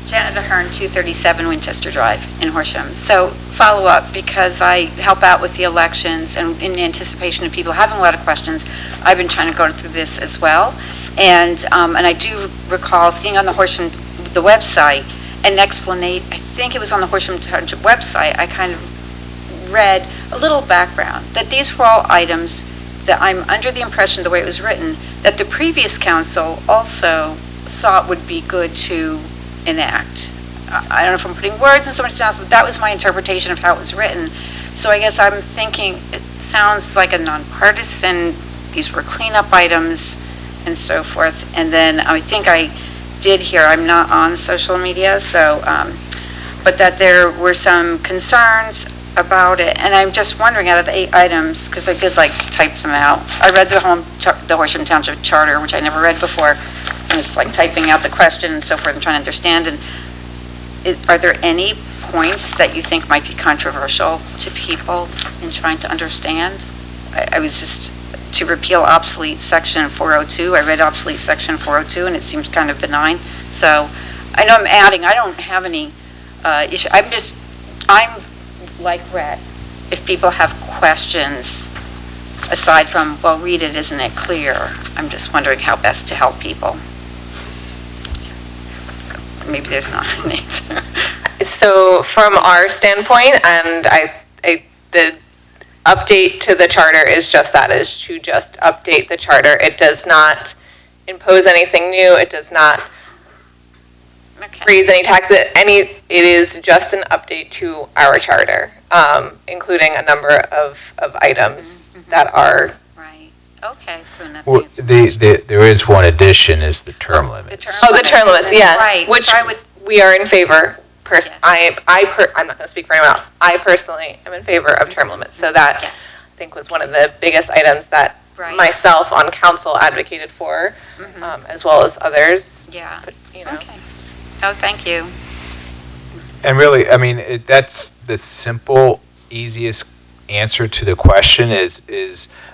[SPEAKER 16] Janet Ahern, 237 Winchester Drive in Horsham. So follow up, because I help out with the elections and in anticipation of people having a lot of questions, I've been trying to go through this as well. And I do recall seeing on the website an explanation. I think it was on the Horsham Township website. I kind of read a little background that these were all items that I'm under the impression, the way it was written, that the previous council also thought would be good to enact. I don't know if I'm putting words in someone's mouth, but that was my interpretation of how it was written. So I guess I'm thinking it sounds like a nonpartisan, these were cleanup items and so forth. And then I think I did hear, I'm not on social media, so, but that there were some concerns about it. And I'm just wondering, out of the 8 items, because I did type them out. I read the Horsham Township Charter, which I never read before. just like typing out the question and so forth and trying to understand. And are there any points that you think might be controversial to people in trying to understand? I was just, to repeal obsolete section 402, I read obsolete section 402 and it seems kind of benign. So I know I'm adding, I don't have any issue. I'm like Rhett. If people have questions, aside from, well, read it, isn't it clear? I'm just wondering how best to help people. Maybe there's not an answer.
[SPEAKER 1] So from our standpoint, and the update to the charter is just that, is to just update the charter. It does not impose anything new. It does not raise any taxes. It is just an update to our charter, including a number of items that are.
[SPEAKER 16] Right. Okay. So nothing.
[SPEAKER 3] Well, there is one addition, is the term limits.
[SPEAKER 1] The term limits, yeah.
[SPEAKER 16] Right.
[SPEAKER 1] Which we are in favor. I'm not going to speak for anyone else. I personally am in favor of term limits. So that, I think, was one of the biggest items that myself on council advocated for, as well as others.
[SPEAKER 16] Yeah.
[SPEAKER 1] But,
[SPEAKER 16] Okay. Oh, thank you.
[SPEAKER 3] And really, I mean, that's the simple, easiest answer to the question is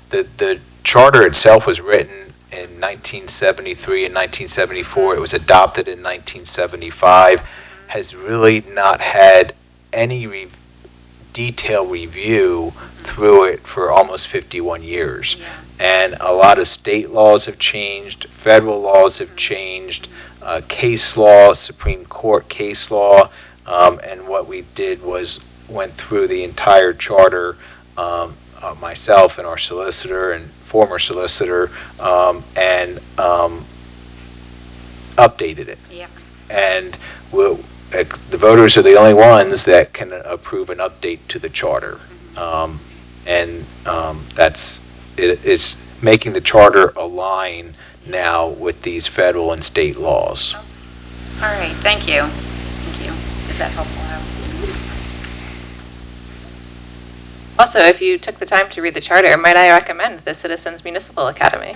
[SPEAKER 3] the charter itself was written in 1973 and 1974. It was adopted in 1975. Has really not had any detailed review through it for almost 51 years. Yeah. And a lot of state laws have changed, federal laws have changed, case law, Supreme Court case law, and what we did was went through the entire charter, myself and our solicitor and former solicitor, and updated it.
[SPEAKER 16] Yeah.
[SPEAKER 3] And the voters are the only ones that can approve an update to the charter. It's making the charter align now with these federal and state laws.
[SPEAKER 16] All right, thank you. Thank you. Is that helpful?
[SPEAKER 1] Also, if you took the time to read the charter, might I recommend the Citizens Municipal Academy?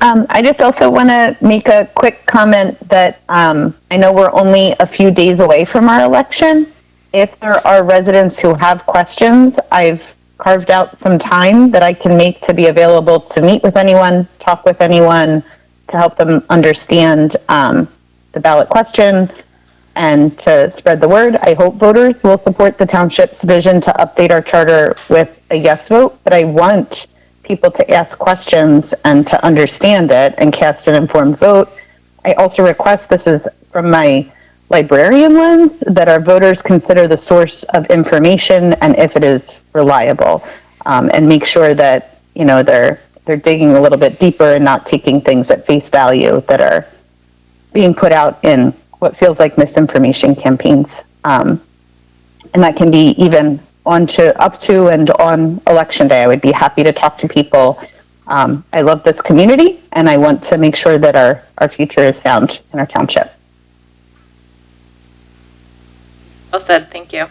[SPEAKER 2] I just also want to make a quick comment that I know we're only a few days away from our election. If there are residents who have questions, I've carved out some time that I can make to be available to meet with anyone, talk with anyone, to help them understand the ballot question and to spread the word. I hope voters will support the township's vision to update our charter with a yes vote, but I want people to ask questions and to understand it and cast an informed vote. I also request, this is from my librarian lens, that our voters consider the source of information and if it is reliable, and make sure that they're digging a little bit deeper and not taking things at face value that are being put out in what feels like misinformation campaigns, and that can be even up to and on election day. I would be happy to talk to people. I love this community, and I want to make sure that our future is found in our township.
[SPEAKER 1] Well said, thank you.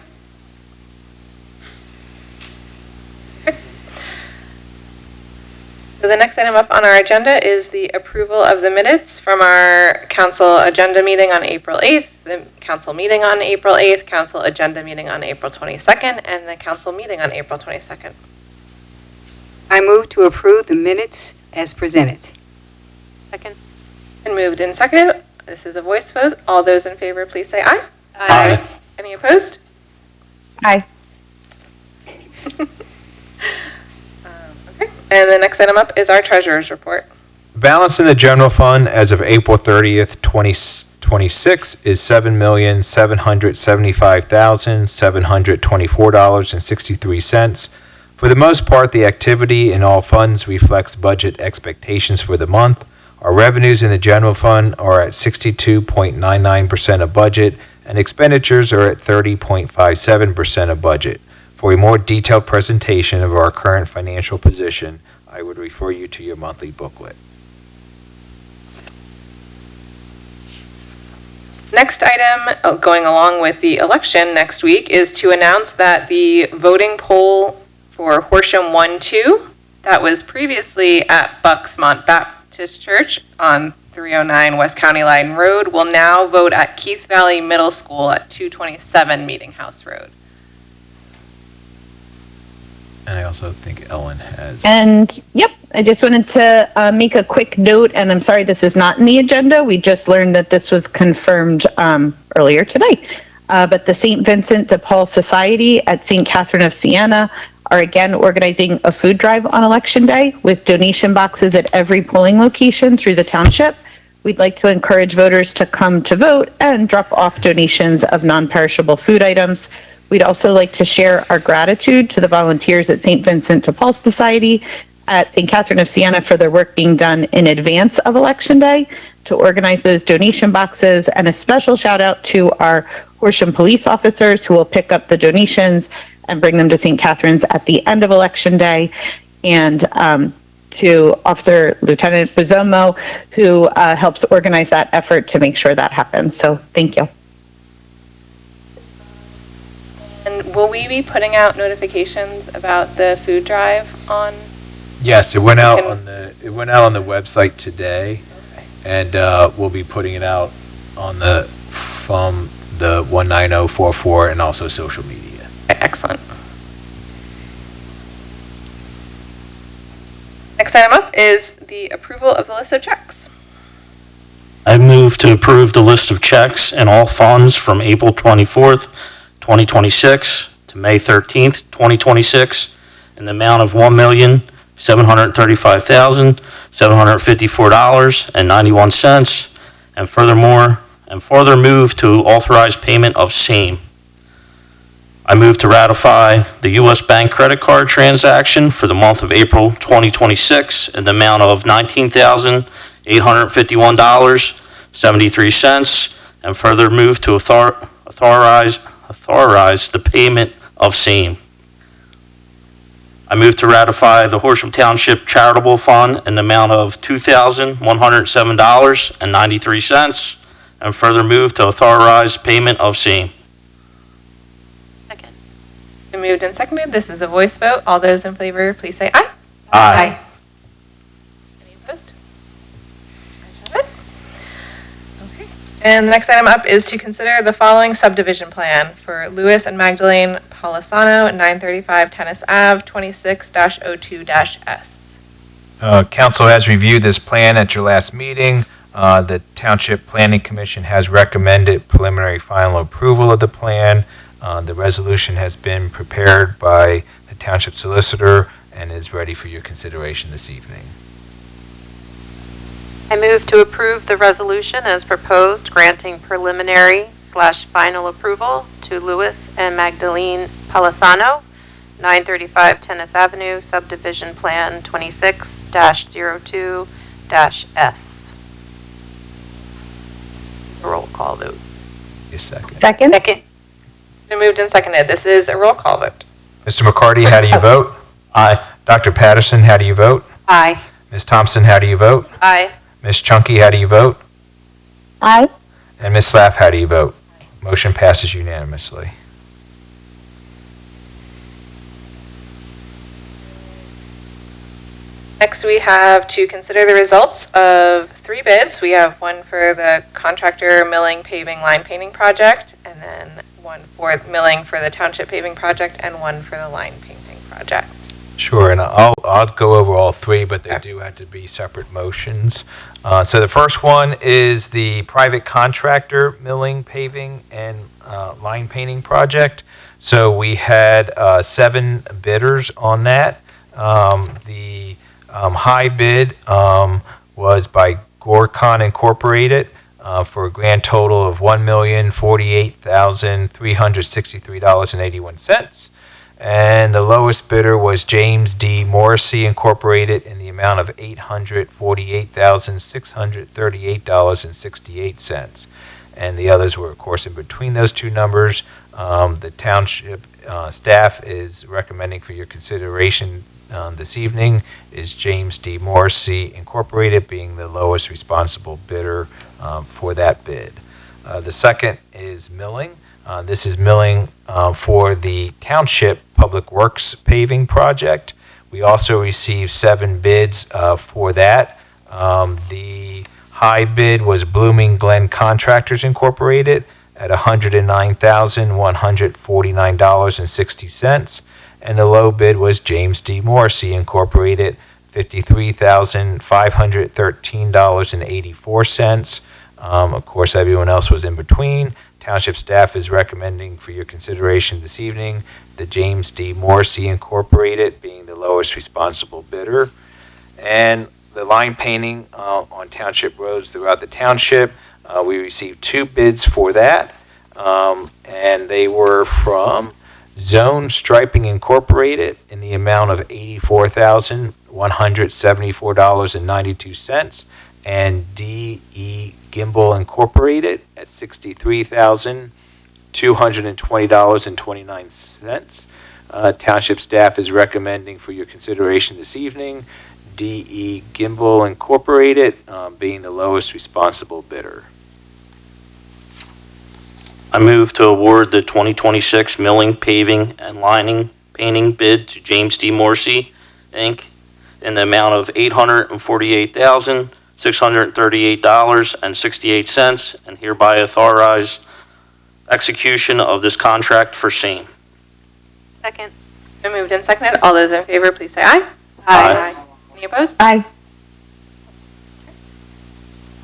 [SPEAKER 1] So the next item up on our agenda is the approval of the minutes from our council agenda meeting on April 8th, the council meeting on April 8th, council agenda meeting on April 22nd, and the council meeting on April 22nd.
[SPEAKER 10] I move to approve the minutes as presented.
[SPEAKER 1] Second. And moved and seconded. This is a voice vote. All those in favor, please say aye.
[SPEAKER 10] Aye.
[SPEAKER 1] Any opposed?
[SPEAKER 2] Aye.
[SPEAKER 1] Okay. And the next item up is our treasurer's report.
[SPEAKER 3] Balance in the general fund as of April 30th, 2026 is $7,775,724.63. For the most part, the activity in all funds reflects budget expectations for the month. Our revenues in the general fund are at 62.99% of budget, and expenditures are at 30.57% of budget. For a more detailed presentation of our current financial position, I would refer you to your monthly booklet.
[SPEAKER 1] Next item, going along with the election next week, is to announce that the voting poll for Horsham 1-2, that was previously at Bucksmont Baptist Church on 309 West County Line Road, will now vote at Keith Valley Middle School at 227 Meeting House Road.
[SPEAKER 3] And I also think Ellen has.
[SPEAKER 2] And yep, I just wanted to make a quick note, and I'm sorry this is not in the agenda. We just learned that this was confirmed earlier today. But the St. Vincent de Paul Society at St. Catherine of Siena are again organizing a food drive on Election Day with donation boxes at every polling location through the township. We'd like to encourage voters to come to vote and drop off donations of non-perishable food items. We'd also like to share our gratitude to the volunteers at St. Vincent de Paul Society at St. Catherine of Siena for their work being done in advance of Election Day to organize those donation boxes, and a special shout out to our Horsham police officers who will pick up the donations and bring them to St. Catherine's at the end of Election Day, and to Officer Lieutenant Bizomo, who helps organize that effort to make sure that happens. So thank you.
[SPEAKER 1] And will we be putting out notifications about the food drive on?
[SPEAKER 3] Yes, it went out on the website today, and we'll be putting it out on from the 19044 and also social media.
[SPEAKER 1] Excellent. Next item up is the approval of the list of checks.
[SPEAKER 17] I move to approve the list of checks and all funds from April 24th, 2026 to May 13th, 2026 in the amount of $1,735,754.91, and further move to authorize payment of same. I move to ratify the U.S. Bank credit card transaction for the month of April 2026 in the amount of $19,851.73, and further move to authorize the payment of same. I move to ratify the Horsham Township Charitable Fund in the amount of $2,107.93, and further move to authorize payment of same.
[SPEAKER 8] Second.
[SPEAKER 1] Been moved and seconded. This is a voice vote. All those in favor, please say aye.
[SPEAKER 17] Aye.
[SPEAKER 1] Any opposed? Ayes have it. Okay. And the next item up is to consider the following subdivision plan for Louis and Magdalene Polisano at 935 Tennis Ave, 26-02-S.
[SPEAKER 3] Council has reviewed this plan at your last meeting. The Township Planning Commission has recommended preliminary final approval of the plan. The resolution has been prepared by the Township Solicitor and is ready for your consideration this evening.
[SPEAKER 8] I move to approve the resolution as proposed, granting preliminary/final approval to Louis and Magdalene Polisano, 935 Tennis Avenue, subdivision plan 26-02-S. Roll call vote.
[SPEAKER 3] A second.
[SPEAKER 2] Second?
[SPEAKER 1] Been moved and seconded. This is a roll call vote.
[SPEAKER 3] Mr. McCarty, how do you vote?
[SPEAKER 17] Aye.
[SPEAKER 3] Dr. Patterson, how do you vote?
[SPEAKER 10] Aye.
[SPEAKER 3] Ms. Thompson, how do you vote?
[SPEAKER 1] Aye.
[SPEAKER 3] Ms. Chunky, how do you vote?
[SPEAKER 2] Aye.
[SPEAKER 3] And Ms. Slaff, how do you vote? Motion passes unanimously.
[SPEAKER 1] Next, we have to consider the results of 3 bids. We have one for the contractor milling paving line painting project, and then one for milling for the township paving project, and one for the line painting project.
[SPEAKER 3] Sure, and I'll go over all 3, but they do have to be separate motions. So the first one is the private contractor milling, paving, and line painting project. So we had 7 bidders on that. The high bid was by Gorcon Incorporated for a grand total of $1,048,363.81. And the lowest bidder was James D. Morrissey Incorporated in the amount of $848,638.68. And the others were, of course, in between those 2 numbers. The township staff is recommending for your consideration this evening is James D. Morrissey Incorporated being the lowest responsible bidder for that bid. The second is milling. This is milling for the Township Public Works paving project. We also received 7 bids for that. The high bid was Blooming Glen Contractors Incorporated at $109,149.60. And the low bid was James D. Morrissey Incorporated, $53,513.84. Of course, everyone else was in between. Township staff is recommending for your consideration this evening the James D. Morrissey Incorporated being the lowest responsible bidder. And the line painting on township roads throughout the township, we received 2 bids for that. And they were from Zone Striping Incorporated in the amount of $84,174.92 and D.E. Gimbal Incorporated at $63,220.29. Township staff is recommending for your consideration this evening D.E. Gimbal Incorporated being the lowest responsible bidder.
[SPEAKER 17] I move to award the 2026 milling, paving, and lining painting bid to James D. Morrissey, Inc. in the amount of $848,638.68 and hereby authorize execution of this contract for same.
[SPEAKER 8] Second.
[SPEAKER 1] Been moved and seconded. All those in favor, please say aye.
[SPEAKER 17] Aye.
[SPEAKER 1] Any opposed?
[SPEAKER 2] Aye.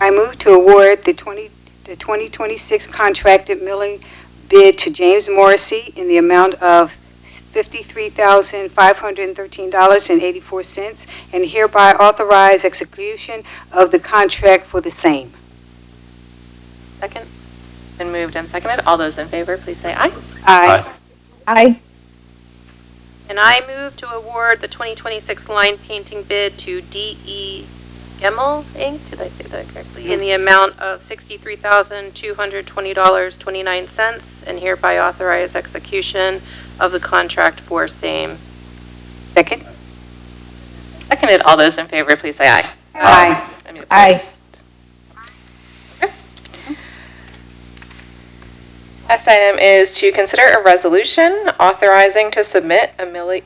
[SPEAKER 10] I move to award the 2026 contracted milling bid to James Morrissey in the amount of $53,513.84 and hereby authorize execution of the contract for the same.
[SPEAKER 1] Second. Been moved and seconded. All those in favor, please say aye.
[SPEAKER 10] Aye.
[SPEAKER 2] Aye.
[SPEAKER 8] And I move to award the 2026 line painting bid to D.E. Gemmel, Inc., did I say that correctly? In the amount of $63,220.29 and hereby authorize execution of the contract for same.
[SPEAKER 10] Second.
[SPEAKER 1] Seconded. All those in favor, please say aye.
[SPEAKER 10] Aye.
[SPEAKER 1] Any opposed?
[SPEAKER 2] Aye.
[SPEAKER 1] Okay. Last item is to consider a resolution authorizing to submit a Military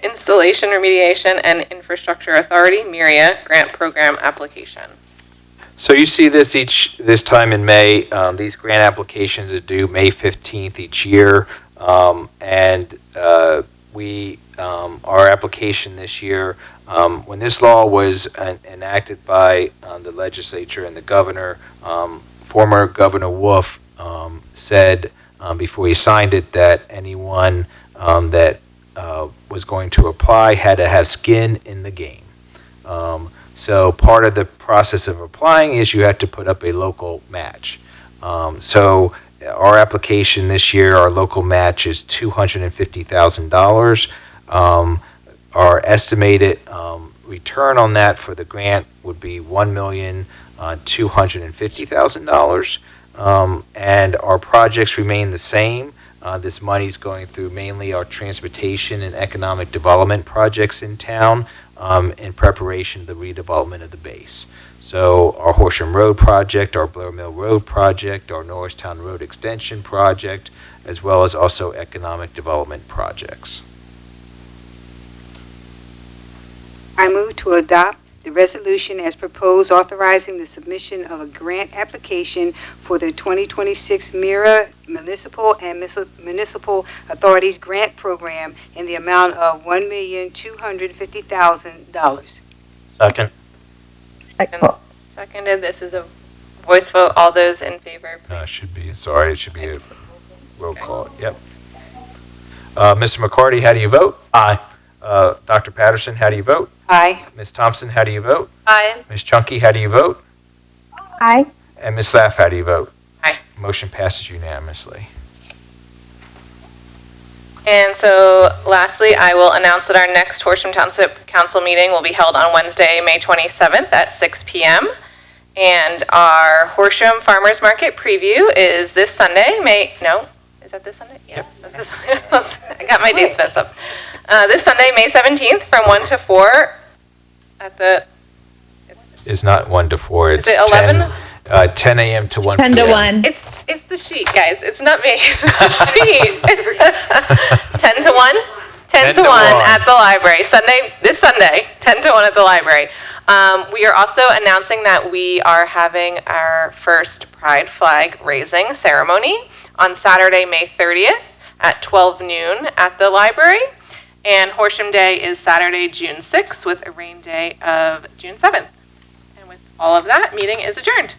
[SPEAKER 1] Installation Remediation and Infrastructure Authority, MIRIA, grant program application.
[SPEAKER 3] So you see this this time in May. These grant applications are due May 15th each year. Our application this year, when this law was enacted by the legislature and the governor, former Governor Wolf said before he signed it that anyone that was going to apply had to have skin in the game. So part of the process of applying is you had to put up a local match. So our application this year, our local match is $250,000. Our estimated return on that for the grant would be $1,250,000. And our projects remain the same. This money is going through mainly our transportation and economic development projects in town in preparation of the redevelopment of the base. So our Horsham Road project, our Blair Mill Road project, our Norristown Road Extension project, as well as also economic development projects.
[SPEAKER 10] I move to adopt the resolution as proposed authorizing the submission of a grant application for the 2026 MIRA Municipal and Municipal Authorities Grant Program in the amount of $1,250,000.
[SPEAKER 17] Second.
[SPEAKER 1] Seconded. This is a voice vote. All those in favor, please.
[SPEAKER 3] It should be a roll call. Yep. Mr. McCarty, how do you vote?
[SPEAKER 17] Aye.
[SPEAKER 3] Dr. Patterson, how do you vote?
[SPEAKER 10] Aye.
[SPEAKER 3] Ms. Thompson, how do you vote?
[SPEAKER 8] Aye.
[SPEAKER 3] Ms. Chunky, how do you vote?
[SPEAKER 2] Aye.
[SPEAKER 3] And Ms. Laff, how do you vote?
[SPEAKER 1] Aye.
[SPEAKER 3] Motion passes unanimously.
[SPEAKER 1] And so lastly, I will announce that our next Horsham Township Council meeting will be held on Wednesday, May 27th at 6 p.m. And our Horsham Farmers Market preview is this Sunday, is that this Sunday? Yeah, that's this Sunday. I got my dates messed up. This Sunday, May 17th from 1 to 4 at the...
[SPEAKER 3] It's not 1 to 4. It's
[SPEAKER 1] Is it 11?
[SPEAKER 3] 10 a.m. to 1
[SPEAKER 2] 10 to
[SPEAKER 3] p.m.
[SPEAKER 2] 1.
[SPEAKER 1] It's the sheet, guys. It's not me. It's the sheet. 10 to 1? 10 to 1 at the library. This Sunday, 10 to 1 at the library. We are also announcing that we are having our first Pride flag raising ceremony on Saturday, May 30th at 12 noon at the library. And Horsham Day is Saturday, June 6th with a rain day of June 7th. And with all of that, meeting is adjourned.